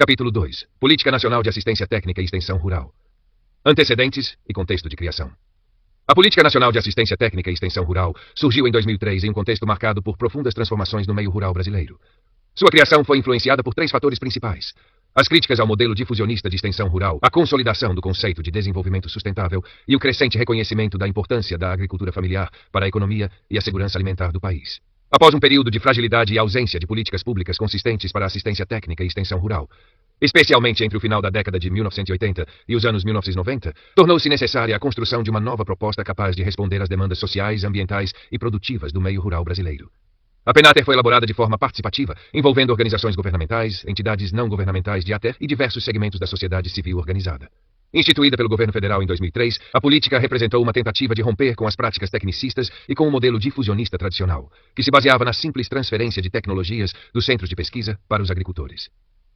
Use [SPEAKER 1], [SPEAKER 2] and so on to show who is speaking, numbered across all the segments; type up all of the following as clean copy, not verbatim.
[SPEAKER 1] Capítulo 2. Política Nacional de Assistência Técnica e Extensão Rural. Antecedentes e contexto de criação. A Política Nacional de Assistência Técnica e Extensão Rural surgiu em 2003 em um contexto marcado por profundas transformações no meio rural brasileiro. Sua criação foi influenciada por 3 fatores principais: as críticas ao modelo difusionista de extensão rural, a consolidação do conceito de desenvolvimento sustentável e o crescente reconhecimento da importância da agricultura familiar para a economia e a segurança alimentar do país. Após um período de fragilidade e ausência de políticas públicas consistentes para a assistência técnica e extensão rural, especialmente entre o final da década de 1980 e os anos 1990, tornou-se necessária a construção de uma nova proposta capaz de responder às demandas sociais, ambientais e produtivas do meio rural brasileiro. A PENATER foi elaborada de forma participativa, envolvendo organizações governamentais, entidades não governamentais de ATER e diversos segmentos da sociedade civil organizada. Instituída pelo governo federal em 2003, a política representou uma tentativa de romper com as práticas tecnicistas e com o modelo difusionista tradicional, que se baseava na simples transferência de tecnologias dos centros de pesquisa para os agricultores.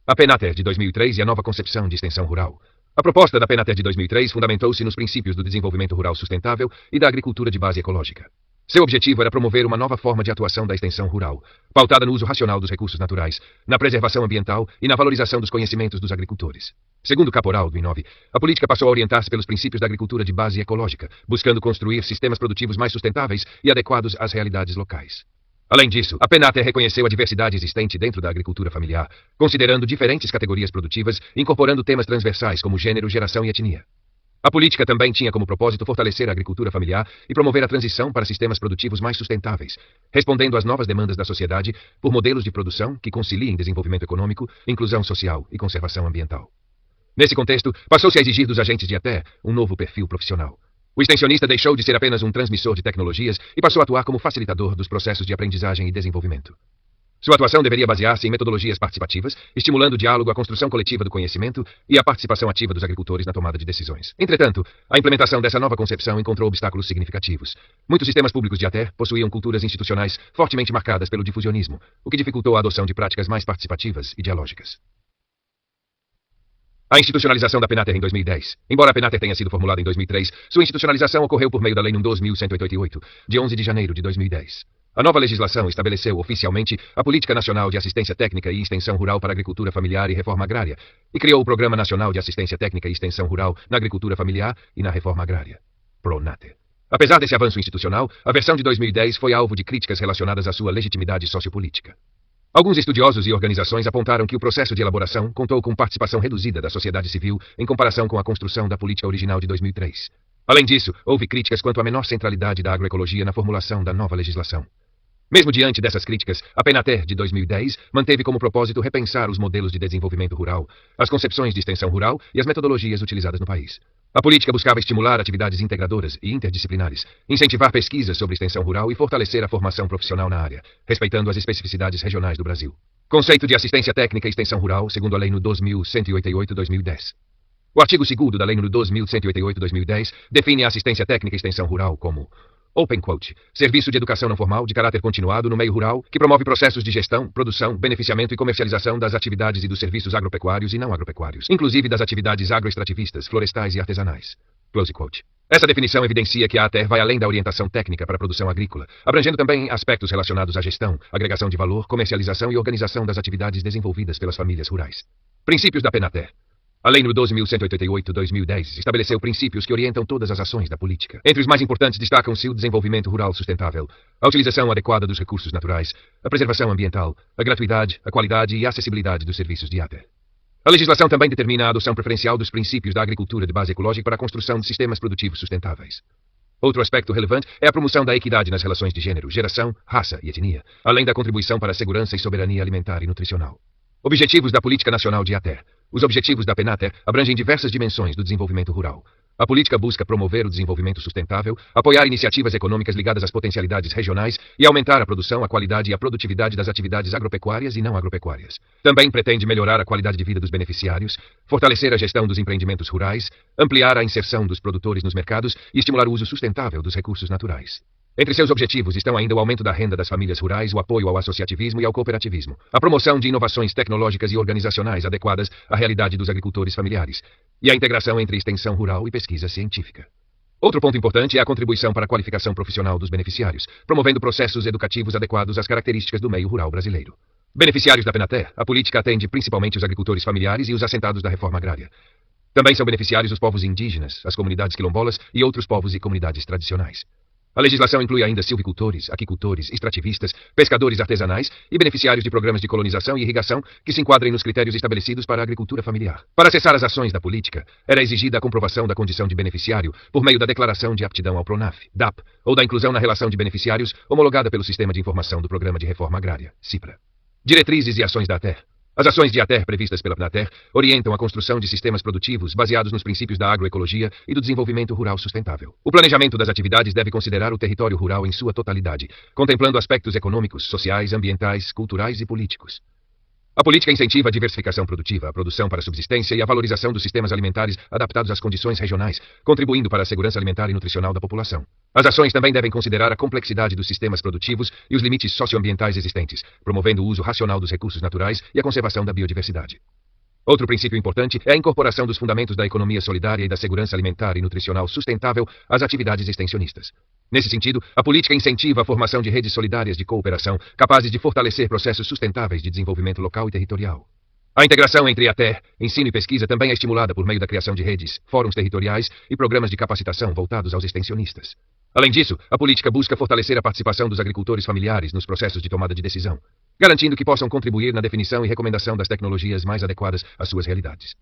[SPEAKER 1] A PENATER de 2003 e a nova concepção de extensão rural. A proposta da PENATER de 2003 fundamentou-se nos princípios do desenvolvimento rural sustentável e da agricultura de base ecológica. Seu objetivo era promover uma nova forma de atuação da extensão rural, pautada no uso racional dos recursos naturais, na preservação ambiental e na valorização dos conhecimentos dos agricultores. Segundo Caporal, do INOV, a política passou a orientar-se pelos princípios da agricultura de base ecológica, buscando construir sistemas produtivos mais sustentáveis e adequados às realidades locais. Além disso, a PENATER reconheceu a diversidade existente dentro da agricultura familiar, considerando diferentes categorias produtivas, incorporando temas transversais como gênero, geração e etnia. A política também tinha como propósito fortalecer a agricultura familiar e promover a transição para sistemas produtivos mais sustentáveis, respondendo às novas demandas da sociedade por modelos de produção que conciliem desenvolvimento econômico, inclusão social e conservação ambiental. Nesse contexto, passou-se a exigir dos agentes de ATER um novo perfil profissional. O extensionista deixou de ser apenas um transmissor de tecnologias e passou a atuar como facilitador dos processos de aprendizagem e desenvolvimento. Sua atuação deveria basear-se em metodologias participativas, estimulando o diálogo, a construção coletiva do conhecimento e a participação ativa dos agricultores na tomada de decisões. Entretanto, a implementação dessa nova concepção encontrou obstáculos significativos. Muitos sistemas públicos de ATER possuíam culturas institucionais fortemente marcadas pelo difusionismo, o que dificultou a adoção de práticas mais participativas e dialógicas. A institucionalização da PENATER em 2010. Embora a PENATER tenha sido formulada em 2003, sua institucionalização ocorreu por meio da Lei nº 12.188, de 11 de janeiro de 2010. A nova legislação estabeleceu oficialmente a Política Nacional de Assistência Técnica e Extensão Rural para a Agricultura Familiar e Reforma Agrária e criou o Programa Nacional de Assistência Técnica e Extensão Rural na Agricultura Familiar e na Reforma Agrária, PRONATER. Apesar desse avanço institucional, a versão de 2010 foi alvo de críticas relacionadas à sua legitimidade sociopolítica. Alguns estudiosos e organizações apontaram que o processo de elaboração contou com participação reduzida da sociedade civil em comparação com a construção da política original de 2003. Além disso, houve críticas quanto à menor centralidade da agroecologia na formulação da nova legislação. Mesmo diante dessas críticas, a PENATER de 2010 manteve como propósito repensar os modelos de desenvolvimento rural, as concepções de extensão rural e as metodologias utilizadas no país. A política buscava estimular atividades integradoras e interdisciplinares, incentivar pesquisas sobre extensão rural e fortalecer a formação profissional na área, respeitando as especificidades regionais do Brasil. Conceito de assistência técnica e extensão rural, segundo a Lei nº 12.188/2010. O artigo 2º da Lei nº 12.188/2010 define a assistência técnica e extensão rural como Open Quote, serviço de educação não formal de caráter continuado no meio rural, que promove processos de gestão, produção, beneficiamento e comercialização das atividades e dos serviços agropecuários e não agropecuários, inclusive das atividades agroextrativistas, florestais e artesanais. Close quote. Essa definição evidencia que a ATER vai além da orientação técnica para a produção agrícola, abrangendo também aspectos relacionados à gestão, agregação de valor, comercialização e organização das atividades desenvolvidas pelas famílias rurais. Princípios da PENATER. A Lei nº 12.188/2010 estabeleceu princípios que orientam todas as ações da política. Entre os mais importantes destacam-se o desenvolvimento rural sustentável, a utilização adequada dos recursos naturais, a preservação ambiental, a gratuidade, a qualidade e a acessibilidade dos serviços de ATER. A legislação também determina a adoção preferencial dos princípios da agricultura de base ecológica para a construção de sistemas produtivos sustentáveis. Outro aspecto relevante é a promoção da equidade nas relações de gênero, geração, raça e etnia, além da contribuição para a segurança e soberania alimentar e nutricional. Objetivos da Política Nacional de ATER. Os objetivos da PENATER abrangem diversas dimensões do desenvolvimento rural. A política busca promover o desenvolvimento sustentável, apoiar iniciativas econômicas ligadas às potencialidades regionais e aumentar a produção, a qualidade e a produtividade das atividades agropecuárias e não agropecuárias. Também pretende melhorar a qualidade de vida dos beneficiários, fortalecer a gestão dos empreendimentos rurais, ampliar a inserção dos produtores nos mercados e estimular o uso sustentável dos recursos naturais. Entre seus objetivos estão ainda o aumento da renda das famílias rurais, o apoio ao associativismo e ao cooperativismo, a promoção de inovações tecnológicas e organizacionais adequadas à realidade dos agricultores familiares, e a integração entre extensão rural e pesquisa científica. Outro ponto importante é a contribuição para a qualificação profissional dos beneficiários, promovendo processos educativos adequados às características do meio rural brasileiro. Beneficiários da Penater. A política atende principalmente os agricultores familiares e os assentados da reforma agrária. Também são beneficiários os povos indígenas, as comunidades quilombolas e outros povos e comunidades tradicionais. A legislação inclui ainda silvicultores, aquicultores, extrativistas, pescadores artesanais e beneficiários de programas de colonização e irrigação que se enquadrem nos critérios estabelecidos para a agricultura familiar. Para acessar as ações da política, era exigida a comprovação da condição de beneficiário por meio da Declaração de Aptidão ao PRONAF, DAP, ou da inclusão na relação de beneficiários homologada pelo Sistema de Informação do Programa de Reforma Agrária, CIPRA. Diretrizes e ações da ATER. As ações de ATER previstas pela PNATER orientam a construção de sistemas produtivos baseados nos princípios da agroecologia e do desenvolvimento rural sustentável. O planejamento das atividades deve considerar o território rural em sua totalidade, contemplando aspectos econômicos, sociais, ambientais, culturais e políticos. A política incentiva a diversificação produtiva, a produção para subsistência e a valorização dos sistemas alimentares adaptados às condições regionais, contribuindo para a segurança alimentar e nutricional da população. As ações também devem considerar a complexidade dos sistemas produtivos e os limites socioambientais existentes, promovendo o uso racional dos recursos naturais e a conservação da biodiversidade. Outro princípio importante é a incorporação dos fundamentos da economia solidária e da segurança alimentar e nutricional sustentável às atividades extensionistas. Nesse sentido, a política incentiva a formação de redes solidárias de cooperação capazes de fortalecer processos sustentáveis de desenvolvimento local e territorial. A integração entre ATER, ensino e pesquisa também é estimulada por meio da criação de redes, fóruns territoriais e programas de capacitação voltados aos extensionistas. Além disso, a política busca fortalecer a participação dos agricultores familiares nos processos de tomada de decisão, garantindo que possam contribuir na definição e recomendação das tecnologias mais adequadas às suas realidades.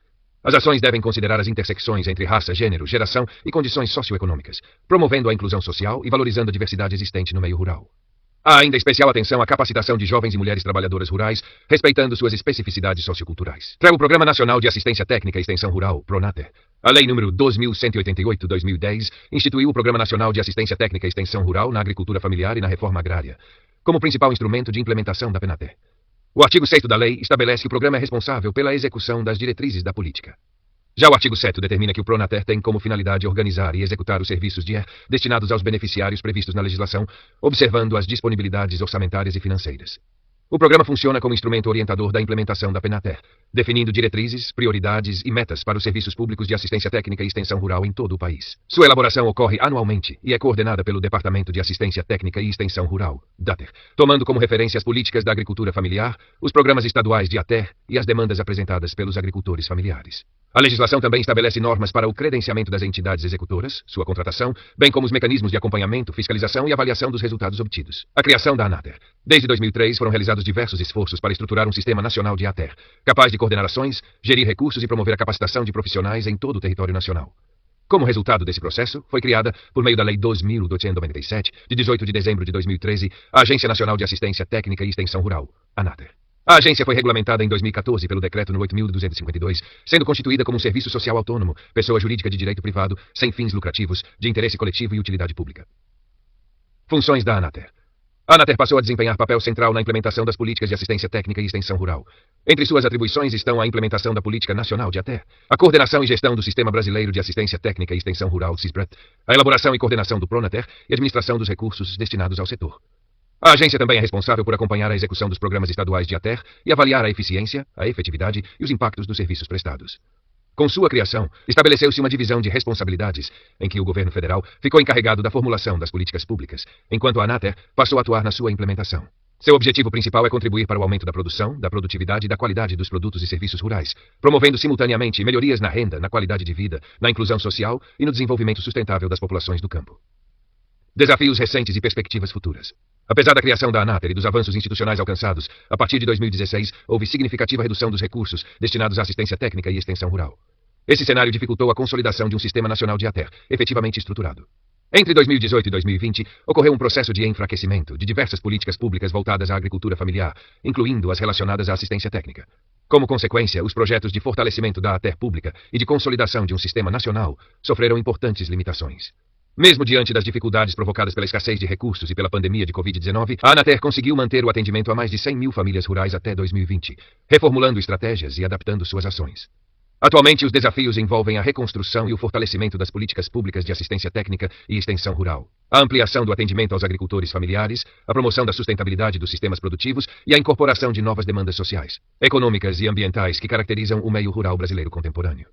[SPEAKER 1] As ações devem considerar as intersecções entre raça, gênero, geração e condições socioeconômicas, promovendo a inclusão social e valorizando a diversidade existente no meio rural. Há ainda especial atenção à capacitação de jovens e mulheres trabalhadoras rurais, respeitando suas especificidades socioculturais. O Programa Nacional de Assistência Técnica e Extensão Rural, PRONATER. A Lei nº 2188/2010 instituiu o Programa Nacional de Assistência Técnica e Extensão Rural na Agricultura Familiar e na Reforma Agrária, como principal instrumento de implementação da PNATER. O artigo 6º da lei estabelece que o programa é responsável pela execução das diretrizes da política. Já o artigo 7º determina que o PRONATER tem como finalidade organizar e executar os serviços de destinados aos beneficiários previstos na legislação, observando as disponibilidades orçamentárias e financeiras. O programa funciona como instrumento orientador da implementação da PNATER, definindo diretrizes, prioridades e metas para os serviços públicos de assistência técnica e extensão rural em todo o país. Sua elaboração ocorre anualmente e é coordenada pelo Departamento de Assistência Técnica e Extensão Rural, DATER, tomando como referência as políticas da agricultura familiar, os programas estaduais de ATER e as demandas apresentadas pelos agricultores familiares. A legislação também estabelece normas para o credenciamento das entidades executoras, sua contratação, bem como os mecanismos de acompanhamento, fiscalização e avaliação dos resultados obtidos. A criação da ANATER. Desde 2003 foram realizados diversos esforços para estruturar um sistema nacional de ATER, capaz de coordenar ações, gerir recursos e promover a capacitação de profissionais em todo o território nacional. Como resultado desse processo, foi criada, por meio da Lei 2.297, de 18 de dezembro de 2013, a Agência Nacional de Assistência Técnica e Extensão Rural, ANATER. A agência foi regulamentada em 2014 pelo Decreto nº 8.252, sendo constituída como um serviço social autônomo, pessoa jurídica de direito privado, sem fins lucrativos, de interesse coletivo e utilidade pública. Funções da ANATER. A ANATER passou a desempenhar papel central na implementação das políticas de assistência técnica e extensão rural. Entre suas atribuições estão a implementação da Política Nacional de ATER, a coordenação e gestão do Sistema Brasileiro de Assistência Técnica e Extensão Rural, SISBRAT, a elaboração e coordenação do PRONATER e administração dos recursos destinados ao setor. A agência também é responsável por acompanhar a execução dos programas estaduais de ATER e avaliar a eficiência, a efetividade e os impactos dos serviços prestados. Com sua criação, estabeleceu-se uma divisão de responsabilidades, em que o governo federal ficou encarregado da formulação das políticas públicas, enquanto a ANATER passou a atuar na sua implementação. Seu objetivo principal é contribuir para o aumento da produção, da produtividade e da qualidade dos produtos e serviços rurais, promovendo simultaneamente melhorias na renda, na qualidade de vida, na inclusão social e no desenvolvimento sustentável das populações do campo. Desafios recentes e perspectivas futuras. Apesar da criação da ANATER e dos avanços institucionais alcançados, a partir de 2016 houve significativa redução dos recursos destinados à assistência técnica e extensão rural. Esse cenário dificultou a consolidação de um sistema nacional de ATER, efetivamente estruturado. Entre 2018 e 2020, ocorreu um processo de enfraquecimento de diversas políticas públicas voltadas à agricultura familiar, incluindo as relacionadas à assistência técnica. Como consequência, os projetos de fortalecimento da ATER pública e de consolidação de um sistema nacional sofreram importantes limitações. Mesmo diante das dificuldades provocadas pela escassez de recursos e pela pandemia de Covid-19, a ANATER conseguiu manter o atendimento a mais de 100 mil famílias rurais até 2020, reformulando estratégias e adaptando suas ações. Atualmente, os desafios envolvem a reconstrução e o fortalecimento das políticas públicas de assistência técnica e extensão rural, a ampliação do atendimento aos agricultores familiares, a promoção da sustentabilidade dos sistemas produtivos e a incorporação de novas demandas sociais, econômicas e ambientais que caracterizam o meio rural brasileiro contemporâneo.